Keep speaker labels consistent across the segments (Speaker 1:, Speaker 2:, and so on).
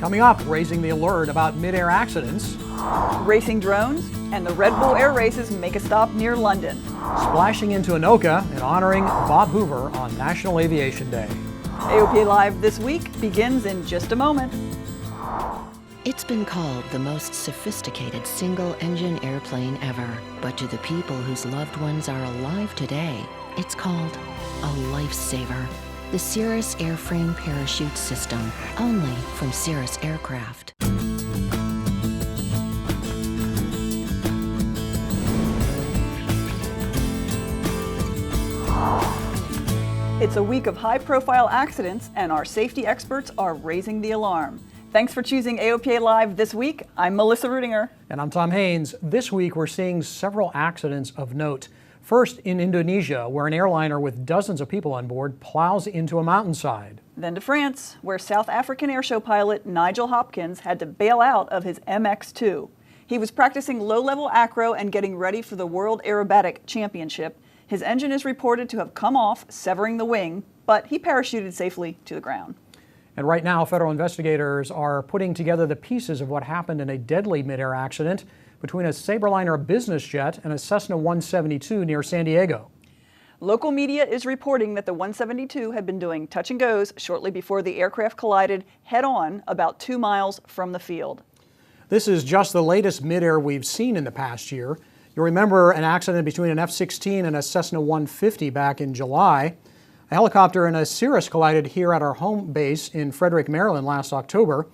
Speaker 1: Coming up, raising the alert about mid-air accidents.
Speaker 2: Racing drones, and the Red Bull Air Races make a stop near London.
Speaker 1: Splashing into Anoka and honoring Bob Hoover on National Aviation Day.
Speaker 2: AOPA Live this week begins in just a moment.
Speaker 3: It's been called the most sophisticated single-engine airplane ever. But to the people whose loved ones are alive today, it's called a lifesaver. The Cirrus Airframe Parachute System, only from Cirrus Aircraft.
Speaker 2: It's a week of high-profile accidents, and our safety experts are raising the alarm. Thanks for choosing AOPA Live this week. I'm Melissa Rudinger.
Speaker 1: And I'm Tom Haynes. This week we're seeing several accidents of note. First in Indonesia, where an airliner with dozens of people on board plows into a mountainside.
Speaker 2: Then to France, where South African airshow pilot Nigel Hopkins had to bail out of his MX-2. He was practicing low-level acro and getting ready for the World Aerobatic Championship. His engine is reported to have come off, severing the wing, but he parachuted safely to the ground.
Speaker 1: And right now, federal investigators are putting together the pieces of what happened in a deadly mid-air accident between a Sabreliner business jet and a Cessna 172 near San Diego.
Speaker 2: Local media is reporting that the 172 had been doing touch and goes shortly before the aircraft collided head-on about 2 miles from the field.
Speaker 1: This is just the latest mid-air we've seen in the past year. You'll remember an accident between an F-16 and a Cessna 150 back in July. A helicopter and a Cirrus collided here at our home base in Frederick, Maryland last October,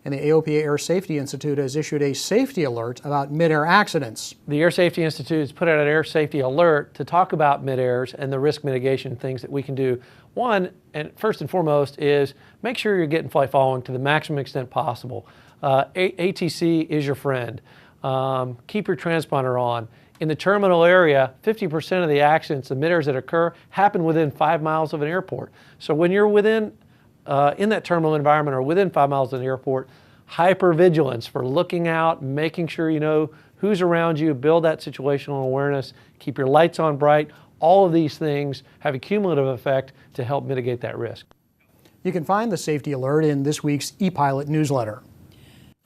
Speaker 1: and the AOPA Air Safety Institute has issued a safety alert about mid-air accidents.
Speaker 4: The Air Safety Institute has put out an air safety alert to talk about mid-airs and the risk mitigation things that we can do. One, and first and foremost, is make sure you're getting flight following to the maximum extent possible. ATC is your friend. Keep your transponder on. In the terminal area, 50% of the accidents, the mid-airs that occur, happen within 5 miles of an airport. So when you're within, in that terminal environment or within 5 miles of an airport, hypervigilance for looking out, making sure you know who's around you, build that situational awareness, keep your lights on bright. All of these things have a cumulative effect to help mitigate that risk.
Speaker 1: You can find the safety alert in this week's ePilot newsletter.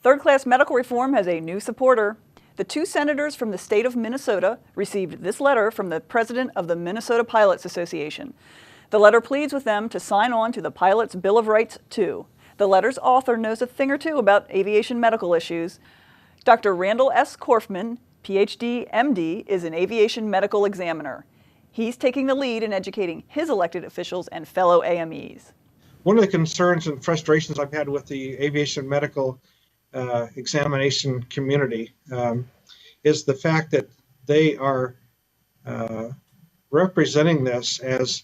Speaker 2: Third-class medical reform has a new supporter. The 2 senators from the state of Minnesota received this letter from the president of the Minnesota Pilots Association. The letter pleads with them to sign on to the Pilots' Bill of Rights too. The letter's author knows a thing or two about aviation medical issues. Dr. Randall S. Korfman, PhD, MD, is an aviation medical examiner. He's taking the lead in educating his elected officials and fellow AMEs.
Speaker 5: One of the concerns and frustrations I've had with the aviation medical examination community is the fact that they are representing this as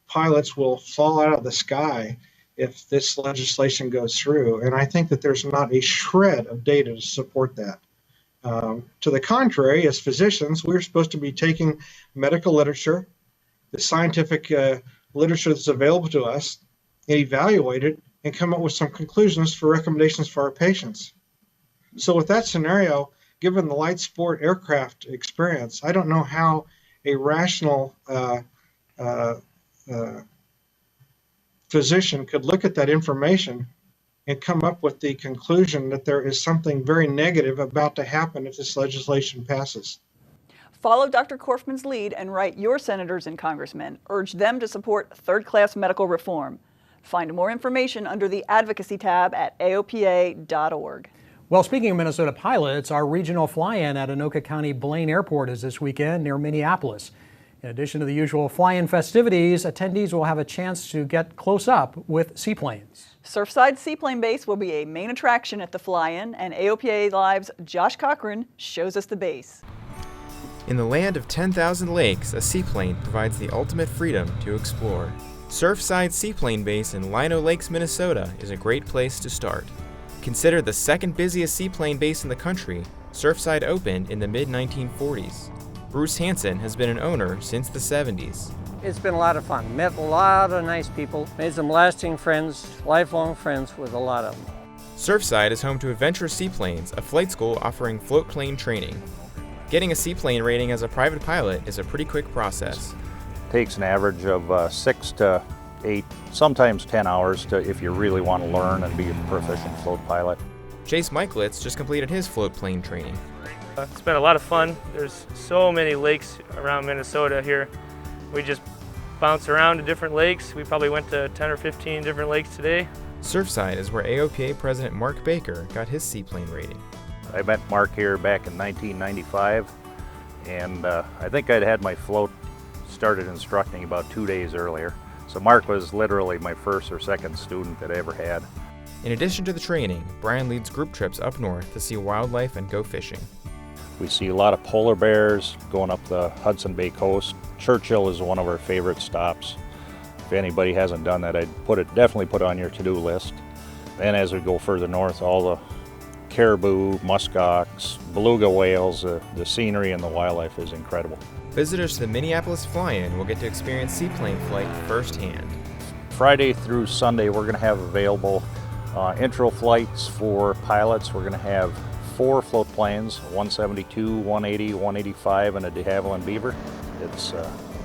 Speaker 5: pilots will fall out of the sky if this legislation goes through. And I think that there's not a shred of data to support that. To the contrary, as physicians, we're supposed to be taking medical literature, the scientific literature that's available to us, and evaluate it and come up with some conclusions for recommendations for our patients. So with that scenario, given the light sport aircraft experience, I don't know how a rational physician could look at that information and come up with the conclusion that there is something very negative about to happen if this legislation passes.
Speaker 2: Follow Dr. Korfman's lead and write your senators and congressmen. Urge them to support third-class medical reform. Find more information under the Advocacy tab at aopa.org.
Speaker 1: Well, speaking of Minnesota pilots, our regional fly-in at Anoka County Blaine Airport is this weekend near Minneapolis. In addition to the usual fly-in festivities, attendees will have a chance to get close up with seaplanes.
Speaker 2: Surfside Seaplane Base will be a main attraction at the fly-in, and AOPA Live's Josh Cochran shows us the base.
Speaker 6: In the land of 10,000 lakes, a seaplane provides the ultimate freedom to explore. Surfside Seaplane Base in Lino Lakes, Minnesota is a great place to start. Considered the second busiest seaplane base in the country, Surfside opened in the mid-1940s. Bruce Hansen has been an owner since the 70s.
Speaker 7: It's been a lot of fun. Met a lot of nice people, made some lasting friends, lifelong friends with a lot of them.
Speaker 6: Surfside is home to Adventure Seaplanes, a flight school offering float plane training. Getting a seaplane rating as a private pilot is a pretty quick process.
Speaker 8: Takes an average of 6 to 8, sometimes 10 hours if you really want to learn and be a proficient float pilot.
Speaker 6: Chase Michaelitz just completed his float plane training.
Speaker 9: It's been a lot of fun. There's so many lakes around Minnesota here. We just bounce around to different lakes. We probably went to 10 or 15 different lakes today.
Speaker 6: Surfside is where AOPA President Mark Baker got his seaplane rating.
Speaker 8: I met Mark here back in 1995, and I think I'd had my float started instructing about 2 days earlier. So Mark was literally my first or second student that I ever had.
Speaker 6: In addition to the training, Brian leads group trips up north to see wildlife and go fishing.
Speaker 8: We see a lot of polar bears going up the Hudson Bay coast. Churchill is one of our favorite stops. If anybody hasn't done that, I'd definitely put it on your to-do list. And as we go further north, all the caribou, muskox, beluga whales, the scenery and the wildlife is incredible.
Speaker 6: Visitors to the Minneapolis Fly-In will get to experience seaplane flight firsthand.
Speaker 8: Friday through Sunday, we're going to have available intro flights for pilots. We're going to have 4 float planes, 172, 180, 185, and a de Havilland Beaver. It's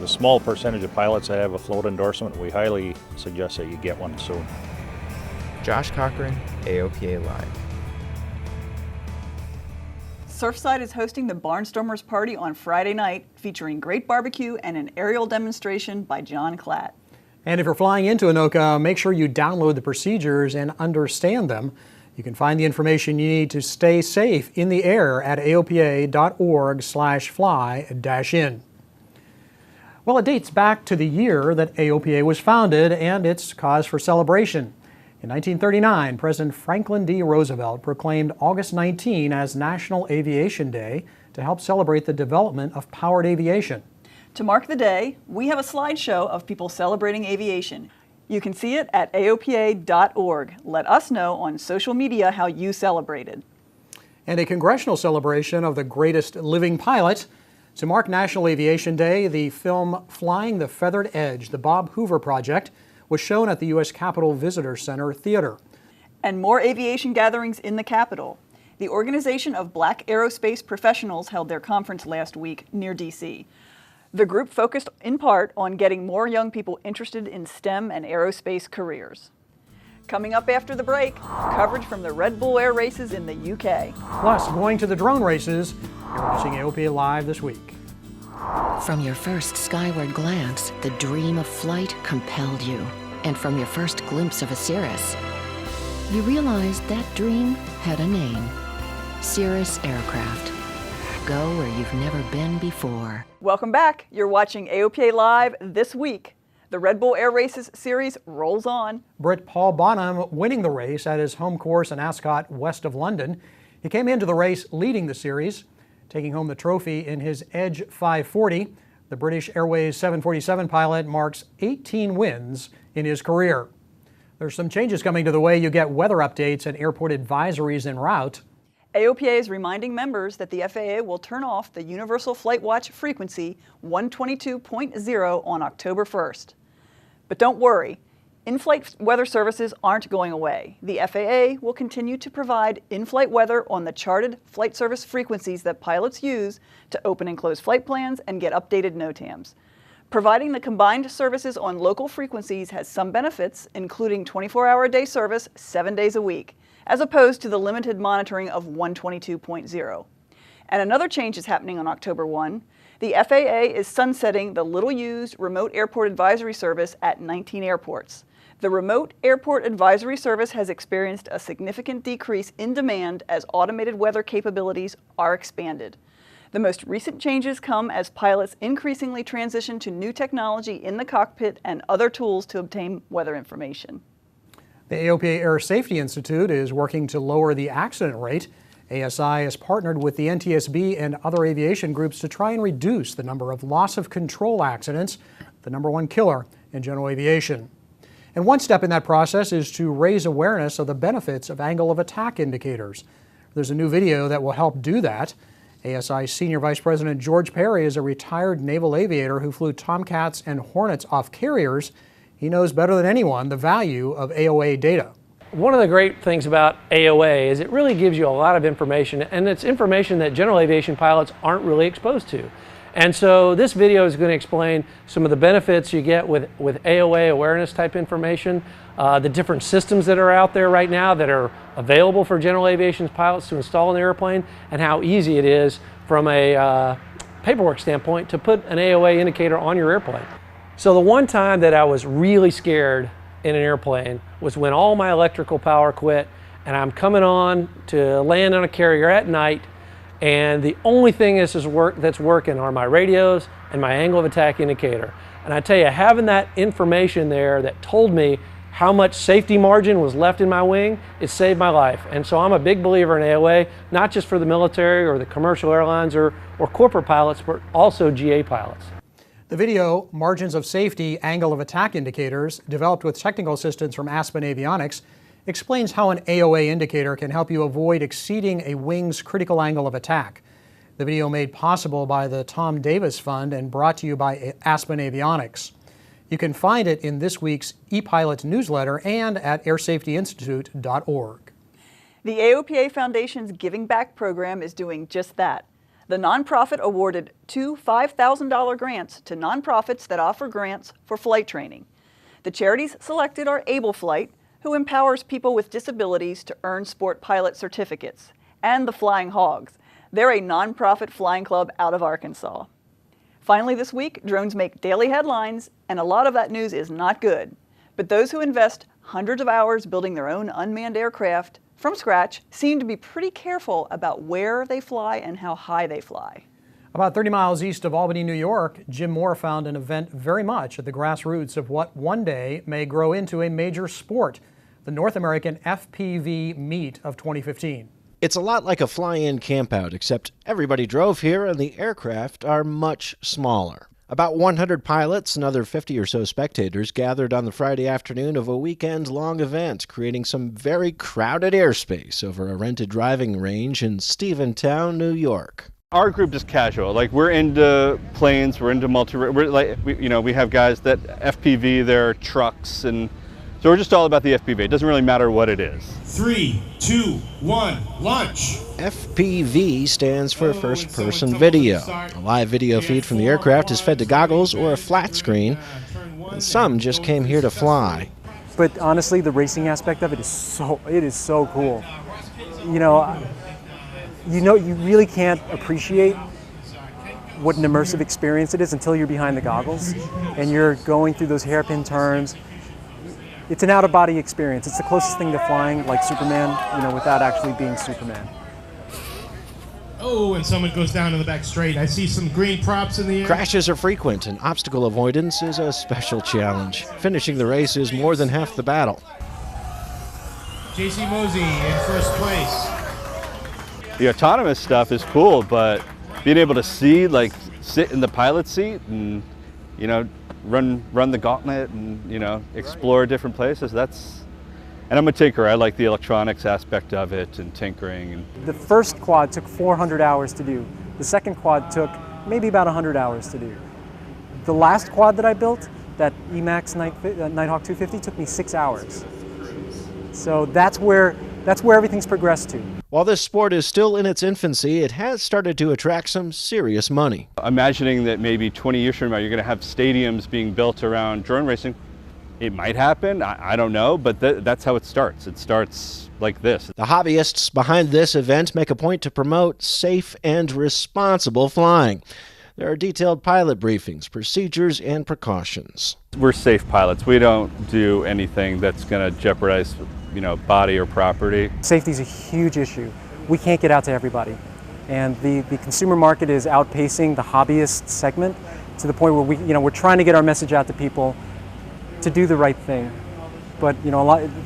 Speaker 8: the small percentage of pilots that have a float endorsement. We highly suggest that you get one soon.
Speaker 6: Josh Cochran, AOPA Live.
Speaker 2: Surfside is hosting the Barnstormers Party on Friday night, featuring great barbecue and an aerial demonstration by John Klatt.
Speaker 1: And if you're flying into Anoka, make sure you download the procedures and understand them. You can find the information you need to stay safe in the air at aopa.org/fly-in. Well, it dates back to the year that AOPA was founded, and it's cause for celebration. In 1939, President Franklin D. Roosevelt proclaimed August 19 as National Aviation Day to help celebrate the development of powered aviation.
Speaker 2: To mark the day, we have a slideshow of people celebrating aviation. You can see it at aopa.org. Let us know on social media how you celebrated.
Speaker 1: And a congressional celebration of the greatest living pilot. To mark National Aviation Day, the film Flying the Feathered Edge, the Bob Hoover Project, was shown at the U.S. Capitol Visitor Center Theater.
Speaker 2: And more aviation gatherings in the Capitol. The Organization of Black Aerospace Professionals held their conference last week near D.C. The group focused in part on getting more young people interested in STEM and aerospace careers. Coming up after the break, coverage from the Red Bull Air Races in the UK.
Speaker 1: Plus, going to the drone races, you're watching AOPA Live this week.
Speaker 3: From your first skyward glance, the dream of flight compelled you. And from your first glimpse of a Cirrus, you realized that dream had a name. Cirrus Aircraft. Go where you've never been before.
Speaker 2: Welcome back. You're watching AOPA Live this week. The Red Bull Air Races series rolls on.
Speaker 1: Brit Paul Bonham winning the race at his home course in Ascot, west of London. He came into the race leading the series, taking home the trophy in his Edge 540. The British Airways 747 pilot marks 18 wins in his career. There's some changes coming to the way you get weather updates and airport advisories en route.
Speaker 2: AOPA is reminding members that the FAA will turn off the Universal Flight Watch frequency 122.0 on October 1st. But don't worry, in-flight weather services aren't going away. The FAA will continue to provide in-flight weather on the charted flight service frequencies that pilots use to open and close flight plans and get updated NOTAMs. Providing the combined services on local frequencies has some benefits, including 24-hour-a-day service 7 days a week, as opposed to the limited monitoring of 122.0. And another change is happening on October 1. The FAA is sunsetting the little-used Remote Airport Advisory Service at 19 airports. The Remote Airport Advisory Service has experienced a significant decrease in demand as automated weather capabilities are expanded. The most recent changes come as pilots increasingly transition to new technology in the cockpit and other tools to obtain weather information.
Speaker 1: The AOPA Air Safety Institute is working to lower the accident rate. ASI has partnered with the NTSB and other aviation groups to try and reduce the number of loss of control accidents, the #1 killer in general aviation. And one step in that process is to raise awareness of the benefits of angle of attack indicators. There's a new video that will help do that. ASI Senior Vice President George Perry is a retired naval aviator who flew Tomcats and Hornets off carriers. He knows better than anyone the value of AOA data.
Speaker 4: One of the great things about AOA is it really gives you a lot of information, and it's information that general aviation pilots aren't really exposed to. And so this video is going to explain some of the benefits you get with AOA awareness type information, the different systems that are out there right now that are available for general aviation pilots to install in the airplane, and how easy it is from a paperwork standpoint to put an AOA indicator on your airplane. So the one time that I was really scared in an airplane was when all my electrical power quit and I'm coming on to land on a carrier at night, and the only thing that's working are my radios and my angle of attack indicator. And I tell you, having that information there that told me how much safety margin was left in my wing, it saved my life. And so I'm a big believer in AOA, not just for the military or the commercial airlines or corporate pilots, but also GA pilots.
Speaker 1: The video, Margins of Safety Angle of Attack Indicators, developed with technical assistance from Aspen Avionics, explains how an AOA indicator can help you avoid exceeding a wing's critical angle of attack. The video made possible by the Tom Davis Fund and brought to you by Aspen Avionics. You can find it in this week's ePilot newsletter and at airsafetyinstitute.org.
Speaker 2: The AOPA Foundation's Giving Back program is doing just that. The nonprofit awarded 2 $5,000 grants to nonprofits that offer grants for flight training. The charities selected are Able Flight, who empowers people with disabilities to earn sport pilot certificates, and the Flying Hogs. They're a nonprofit flying club out of Arkansas. Finally this week, drones make daily headlines, and a lot of that news is not good. But those who invest hundreds of hours building their own unmanned aircraft from scratch seem to be pretty careful about where they fly and how high they fly.
Speaker 1: About 30 miles east of Albany, New York, Jim Moore found an event very much at the grassroots of what one day may grow into a major sport, the North American FPV Meet of 2015.
Speaker 10: It's a lot like a fly-in campout, except everybody drove here and the aircraft are much smaller. About 100 pilots and other 50 or so spectators gathered on the Friday afternoon of a weekend-long event, creating some very crowded airspace over a rented driving range in Stephentown, New York.
Speaker 11: Our group is casual. Like, we're into planes, we're into we have guys that FPV their trucks, and so we're just all about the FPV. It doesn't really matter what it is.
Speaker 12: 3, 2, 1, launch!
Speaker 10: FPV stands for first-person video. A live video feed from the aircraft is fed to goggles or a flat screen, and some just came here to fly.
Speaker 13: But honestly, the racing aspect of it is so cool. You really can't appreciate what an immersive experience it is until you're behind the goggles and you're going through those hairpin turns. It's an out-of-body experience. It's the closest thing to flying like Superman, without actually being Superman.
Speaker 12: Oh, and someone goes down in the back straight. I see some green props in the air.
Speaker 10: Crashes are frequent, and obstacle avoidance is a special challenge. Finishing the race is more than half the battle.
Speaker 12: J.C. Mosey in first place.
Speaker 11: The autonomous stuff is cool, but being able to see, sit in the pilot seat and, run the gauntlet and, explore different places, and I'm a tinkerer. I like the electronics aspect of it and tinkering.
Speaker 13: The first quad took 400 hours to do. The second quad took maybe about 100 hours to do. The last quad that I built, that Emax Nighthawk 250, took me 6 hours. So that's where everything's progressed to.
Speaker 10: While this sport is still in its infancy, it has started to attract some serious money.
Speaker 11: Imagining that maybe 20 years from now you're going to have stadiums being built around drone racing, it might happen, I don't know, but that's how it starts. It starts like this.
Speaker 10: The hobbyists behind this event make a point to promote safe and responsible flying. There are detailed pilot briefings, procedures, and precautions.
Speaker 11: We're safe pilots. We don't do anything that's going to jeopardize body or property.
Speaker 13: Safety is a huge issue. We can't get out to everybody. And the consumer market is outpacing the hobbyist segment to the point where we're trying to get our message out to people to do the right thing. But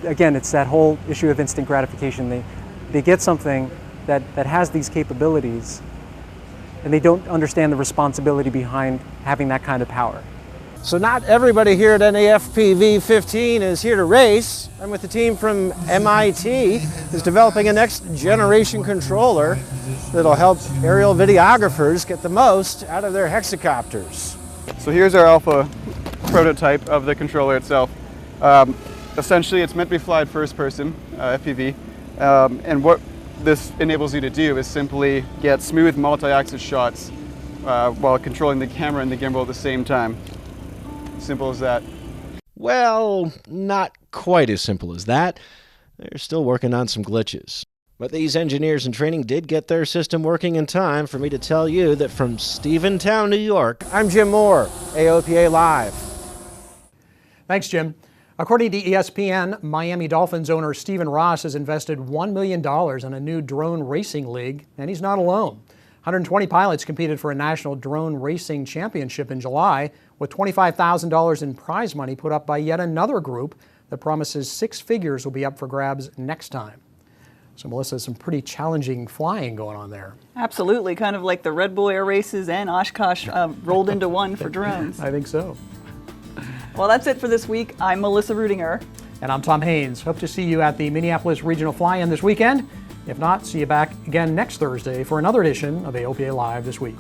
Speaker 13: again, it's that whole issue of instant gratification. They get something that has these capabilities and they don't understand the responsibility behind having that kind of power.
Speaker 14: So not everybody here at NAFPV 15 is here to race. I'm with the team from MIT who's developing a next generation controller that'll help aerial videographers get the most out of their hexacopters.
Speaker 15: So here's our alpha prototype of the controller itself. Essentially it's meant to be flied first person, FPV, and what this enables you to do is simply get smooth multi-axis shots while controlling the camera and the gimbal at the same time. Simple as that.
Speaker 10: Well, not quite as simple as that. They're still working on some glitches. But these engineers in training did get their system working in time for me to tell you that from Stephentown, New York, I'm Jim Moore, AOPA Live.
Speaker 1: Thanks, Jim. According to ESPN, Miami Dolphins owner Stephen Ross has invested $1 million in a new drone racing league, and he's not alone. 120 pilots competed for a national drone racing championship in July, with $25,000 in prize money put up by yet another group that promises six figures will be up for grabs next time. So, Melissa, some pretty challenging flying going on there.
Speaker 2: Absolutely, kind of like the Red Bull Air Races and Oshkosh rolled into one for drones.
Speaker 1: I think so.
Speaker 2: Well, that's it for this week. I'm Melissa Rudinger.
Speaker 1: And I'm Tom Haynes. Hope to see you at the Minneapolis Regional Fly-In this weekend. If not, see you back again next Thursday for another edition of AOPA Live This Week.